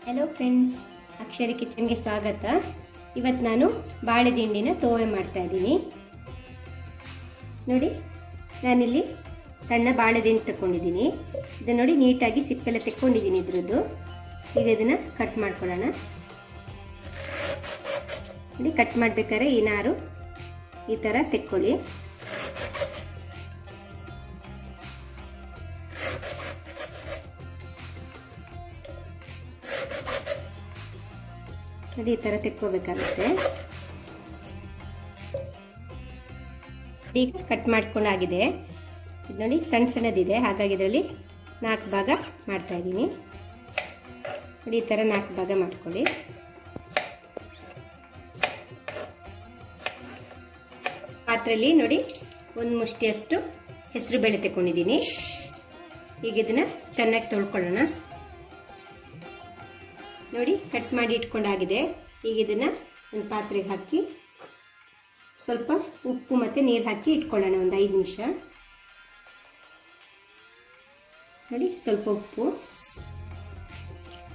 Hello friends, ಅಕ್ಷರ ಕಿಚನ್ಗೆ ಸ್ವಾಗತ. ಇವತ್ತು ನಾನು ಬಾಳೆ ದಿಂಡಿನ ತೋವೆ ಮಾಡ್ತಾ ಇದ್ದೀನಿ. ನೋಡಿ, ನಾನಿಲ್ಲಿ ಸಣ್ಣ ಬಾಳೆ ದಿಂಡು ತಗೊಂಡಿದ್ದೀನಿ. ಇದನ್ನು ನೋಡಿ ನೀಟಾಗಿ ಸಿಪ್ಪೆಲ್ಲ ತೆಕ್ಕೊಂಡಿದ್ದೀನಿ ಇದ್ರದ್ದು. ಈಗ ಇದನ್ನು ಕಟ್ ಮಾಡ್ಕೊಳ್ಳೋಣ. ನೋಡಿ, ಕಟ್ ಮಾಡಬೇಕಾದ್ರೆ ಈ ನಾರು ಈ ಥರ ತೆಕ್ಕೊಳ್ಳಿ. ನೋಡಿ, ಈ ಥರ ತೆಕ್ಕೋಬೇಕಾಗುತ್ತೆ. ಈಗ ಕಟ್ ಮಾಡ್ಕೊಂಡಾಗಿದೆ. ಇದು ನೋಡಿ ಸಣ್ಣ ಸಣ್ಣದಿದೆ, ಹಾಗಾಗಿ ಇದರಲ್ಲಿ 4 ಭಾಗ ಮಾಡ್ತಾ ಇದ್ದೀನಿ. ನೋಡಿ, ಈ ಥರ 4 ಭಾಗ ಮಾಡ್ಕೊಳ್ಳಿ. ಪಾತ್ರೆಯಲ್ಲಿ ನೋಡಿ 1 ಮುಷ್ಟಿಯಷ್ಟು ಹೆಸರು ಬೇಳೆ ತಗೊಂಡಿದ್ದೀನಿ. ಈಗ ಇದನ್ನು ಚೆನ್ನಾಗಿ ತೊಳ್ಕೊಳ್ಳೋಣ. ನೋಡಿ, ಕಟ್ ಮಾಡಿ ಇಟ್ಕೊಂಡಾಗಿದೆ. ಈಗ ಇದನ್ನು ಒಂದು ಪಾತ್ರೆಗೆ ಹಾಕಿ ಸ್ವಲ್ಪ ಉಪ್ಪು ಮತ್ತು ನೀರು ಹಾಕಿ ಇಟ್ಕೊಳ್ಳೋಣ ಒಂದು 5 ನಿಮಿಷ. ನೋಡಿ, ಸ್ವಲ್ಪ ಉಪ್ಪು,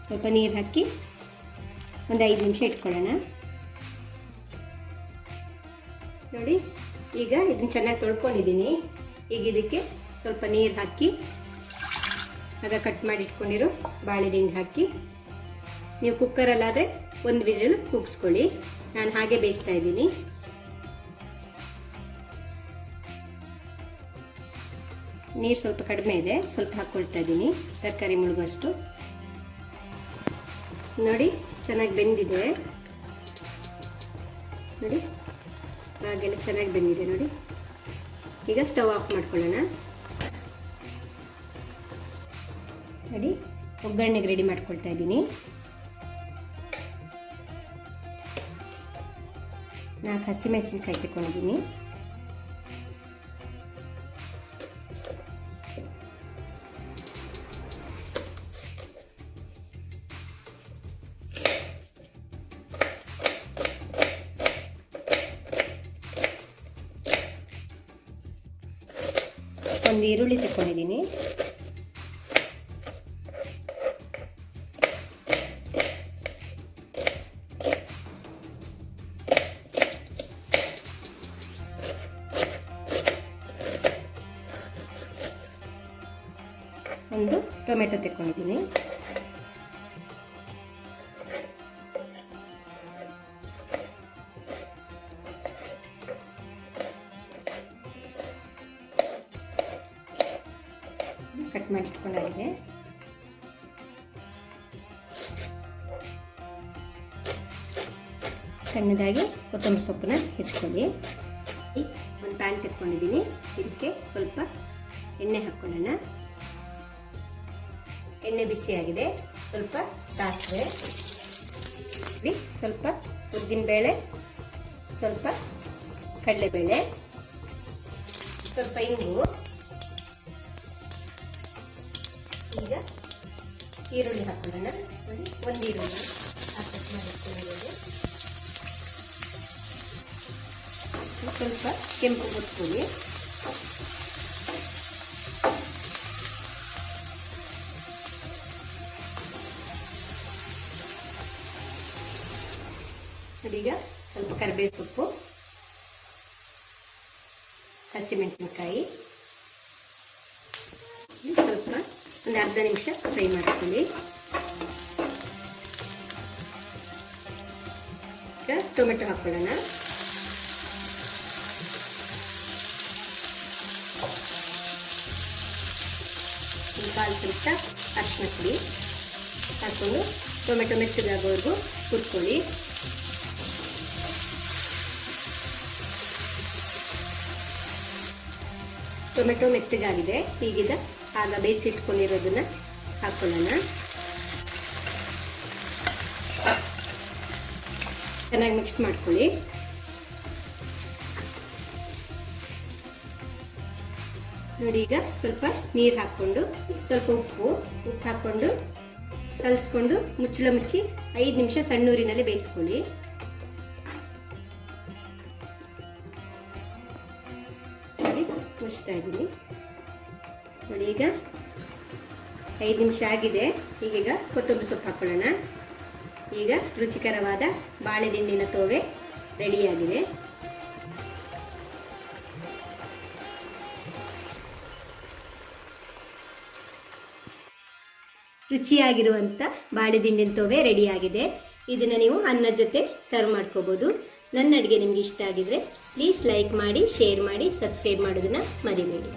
ಸ್ವಲ್ಪ ನೀರು ಹಾಕಿ ಒಂದು 5 ನಿಮಿಷ ಇಟ್ಕೊಳ್ಳೋಣ. ನೋಡಿ, ಈಗ ಇದನ್ನು ಚೆನ್ನಾಗಿ ತೊಳ್ಕೊಂಡಿದ್ದೀನಿ. ಈಗ ಇದಕ್ಕೆ ಸ್ವಲ್ಪ ನೀರು ಹಾಕಿ ಆಗ ಕಟ್ ಮಾಡಿ ಇಟ್ಕೊಂಡಿರೋ ಬಾಳೆ ದಿಂಡು ಹಾಕಿ, ನೀವು ಕುಕ್ಕರಲ್ಲಾದರೆ 1 ವಿಸಿಲ್ ಕೂಗಿಸ್ಕೊಳ್ಳಿ. ನಾನು ಹಾಗೆ ಬೇಯಿಸ್ತಾ ಇದ್ದೀನಿ. ನೀರು ಸ್ವಲ್ಪ ಕಡಿಮೆ ಇದೆ, ಸ್ವಲ್ಪ ಹಾಕ್ಕೊಳ್ತಾ ಇದ್ದೀನಿ, ತರಕಾರಿ ಮುಳುಗುವಷ್ಟು. ನೋಡಿ, ಚೆನ್ನಾಗಿ ಬೆಂದಿದೆ. ನೋಡಿ, ಹಾಗೆಲ್ಲ ಚೆನ್ನಾಗಿ ಬೆಂದಿದೆ. ನೋಡಿ, ಈಗ ಸ್ಟವ್ ಆಫ್ ಮಾಡ್ಕೊಳ್ಳೋಣ. ನೋಡಿ, ಒಗ್ಗರಣೆಗೆ ರೆಡಿ ಮಾಡ್ಕೊಳ್ತಾ ಇದ್ದೀನಿ. 4 ಹಸಿಮೆಣಸಿನಕಾಯಿ ತಗೊಂಡಿದ್ದೀನಿ. ಒಂದು ಈರುಳ್ಳಿ ತಗೊಂಡಿದ್ದೀನಿ. ಒಂದು ಟೊಮೆಟೊ ತಗೊಂಡಿದ್ದೀನಿ. ಕಟ್ ಮಾಡಿ ಇಟ್ಕೊಂಡಾಗಿದೆ. ಸಣ್ಣದಾಗಿ ಕೊತ್ತಂಬರಿ ಸೊಪ್ಪನ್ನ ಹೆಚ್ಚಿಕೊಳ್ಳಿ. ಒಂದು ಪ್ಯಾನ್ ತೆಕ್ಕೊಂಡಿದ್ದೀನಿ. ಇದಕ್ಕೆ ಸ್ವಲ್ಪ ಎಣ್ಣೆ ಹಾಕ್ಕೊಳ್ಳೋಣ. ಎಣ್ಣೆ ಬಿಸಿಯಾಗಿದೆ. ಸ್ವಲ್ಪ ಸಾಸಿವೆ, ಸ್ವಲ್ಪ ಉದ್ದಿನಬೇಳೆ, ಸ್ವಲ್ಪ ಕಡಲೆಬೇಳೆ, ಸ್ವಲ್ಪ ಇಂಗು. ಈಗ ಈರುಳ್ಳಿ ಹಾಕೋಣ. ಒಂದು ಈರುಳ್ಳಿ ಕಟ್ ಮಾಡಿಟ್ಕೊಂಡಿರೋದು. ಸ್ವಲ್ಪ ಕೆಂಪು ಕೊತ್ತಂಬರಿ, ಈಗ ಸ್ವಲ್ಪ ಕರಿಬೇವು ಸೊಪ್ಪು, ಹಸಿಮೆಣಸಿನಕಾಯಿ, ಸ್ವಲ್ಪ ಒಂದು ಅರ್ಧ ನಿಮಿಷ ಫ್ರೈ ಮಾಡ್ಕೊಳ್ಳಿ. ಈಗ ಟೊಮೆಟೊ ಹಾಕೊಳ್ಳೋಣ. ಒಂದು 1/4 ಚಮಚ ಅರಿಶಿನ ಪುಡಿ ಹಾಕ್ಕೊಂಡು ಟೊಮೆಟೊ ಮೆತ್ತಗಾಗೋವರೆಗೂ ಹುರ್ಕೊಳ್ಳಿ. ಟೊಮೆಟೊ ಮೆತ್ತಗಾಗಿದೆ. ಹೀಗಿದ ಆಗ ಬೇಯಿಸಿಟ್ಕೊಂಡಿರೋದನ್ನ ಹಾಕ್ಕೊಳ್ಳೋಣ. ಚೆನ್ನಾಗಿ ಮಿಕ್ಸ್ ಮಾಡ್ಕೊಳ್ಳಿ. ನೋಡಿ, ಈಗ ಸ್ವಲ್ಪ ನೀರು ಹಾಕ್ಕೊಂಡು ಸ್ವಲ್ಪ ಉಪ್ಪು ಹಾಕ್ಕೊಂಡು ಕಲಿಸ್ಕೊಂಡು ಮುಚ್ಚಳ ಮುಚ್ಚಿ 5 ನಿಮಿಷ ಸಣ್ಣೂರಿನಲ್ಲಿ ಬೇಯಿಸ್ಕೊಳ್ಳಿ. ಮುಚ್ತಾ ಇದ್ದೀನಿ. ನೋಡಿ, ಈಗ 5 ನಿಮಿಷ ಆಗಿದೆ. ಈಗೀಗ ಕೊತ್ತಂಬರಿ ಸೊಪ್ಪು ಹಾಕೊಳ್ಳೋಣ. ಈಗ ರುಚಿಕರವಾದ ಬಾಳೆದಿಂಡಿನ ತೋವೆ ರೆಡಿಯಾಗಿದೆ. ರುಚಿಯಾಗಿರುವಂಥ ಬಾಳೆದಿಂಡಿನ ತೋವೆ ರೆಡಿಯಾಗಿದೆ. ಇದನ್ನು ನೀವು ಅನ್ನದ ಜೊತೆ ಸರ್ವ್ ಮಾಡ್ಕೋಬೋದು. ನನ್ನ ಅಡುಗೆ ನಿಮ್ಗೆ ಇಷ್ಟ ಆಗಿದ್ರೆ ಪ್ಲೀಸ್ ಲೈಕ್ ಮಾಡಿ, ಶೇರ್ ಮಾಡಿ, ಸಬ್ಸ್ಕ್ರೈಬ್ ಮಾಡೋದನ್ನು ಮರಿಬೇಡಿ.